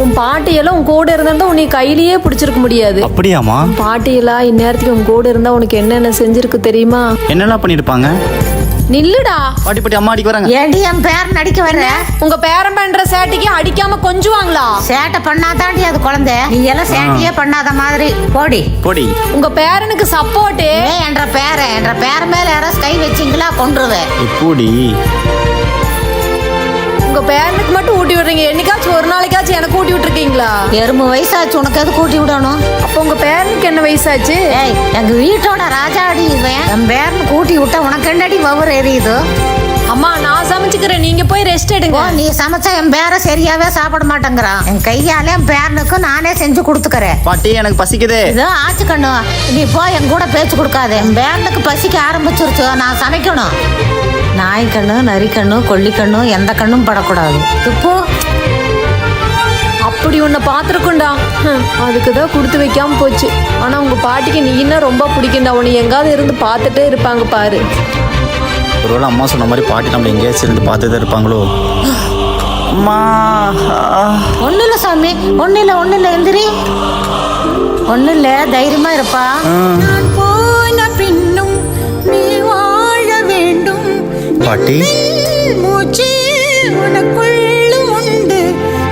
உன் பாட்டியெல்லாம் உன் கூட இருந்தா உன்னை கையிலேயே பிடிச்சிருக்க முடியாது. அப்படியாமா? பாட்டியெல்லாம் இந்நேரத்துக்கு உன் கூட இருந்தா உனக்கு என்னென்ன செஞ்சிருக்கு தெரியுமா? என்னெல்லாம் பண்ணிருப்பாங்க? நில்லுடா. பாட்டி பாட்டி அம்மா அடிக்க வராங்க. ஏடி என் பேர் நடிக்க வர்ற? உங்க பேரன் பண்ற சேட்டைக்கு அடிக்காம கொஞ்சுவாங்களா? சேட்டை பண்ணாதாண்டி அது குழந்தை. நீ எல்லாம் சேட்டையே பண்ணாத மாதிரி போடி போடி. உங்க பேரனுக்கு சப்போர்ட் என்ற பேர மேல யாராவது கை வச்சிங்களா கொன்றுவேன். எப்படி? உங்க பேரனுக்கு மட்டும் ஊட்டி விடுறீங்க, என்னைக்காச்சும் ஒரு நாளைக்காச்சும் எனக்கு ஊட்டி விட்டுருக்கீங்களா? எறும்பு வயசாச்சு, உனக்கு எது கூட்டி விடணும்? அப்போ உங்க பேரனுக்கு என்ன வயசாச்சு? ஏய், எங்க வீட்டோட ராஜாடி இவன். என் பேரனு கூட்டி விட்டா உனக்கு என்னடி வவுறு எரியுது? அம்மா நான் சமைச்சுக்கிறேன், நீங்க போய் ரெஸ்ட் எடுங்க. நீ சமைச்சா என் பேர சரியாவே சாப்பிட மாட்டேங்கிறான். என் கையாலே என் பேரனுக்கு நானே செஞ்சு கொடுத்துக்கிறேன். பாட்டி எனக்கு பசிக்குது. இதோ ஆச்சு கண்ணு, நீ போய் என் கூட பேச்சு கொடுக்காத. என் பேரனுக்கு பசிக்க ஆரம்பிச்சிருச்சு, நான் சமைக்கணும். நாய் கண்ணு, நரி கண்ணு, கொல்லி கண்ணு, எந்த கண்ணும் படக்கூடாது. துப்பு. அப்படி உன்னை பார்த்துருக்குண்டா, அதுக்கு தான் கொடுத்து வைக்காம போச்சு. ஆனா உங்க பாட்டிக்கு நீன்னா ரொம்ப பிடிக்கும்டா, உன்னை எங்காவது இருந்து பார்த்துட்டே இருப்பாங்க பாரு. ஒருவேளை அம்மா சொன்ன மாதிரி பாட்டி நம்ம எங்கேயாச்சும் இருந்து பார்த்துதான் இருப்பாங்களோ? அம்மா. ஒன்றும் இல்லை சாமி, ஒன்றும் இல்லை எந்திரி. ஒன்றும் இல்லை, தைரியமா இருப்பா. நான் போன பின்னும் நீ வாழ வேண்டும் பாட்டி மூச்சு உனக்குள்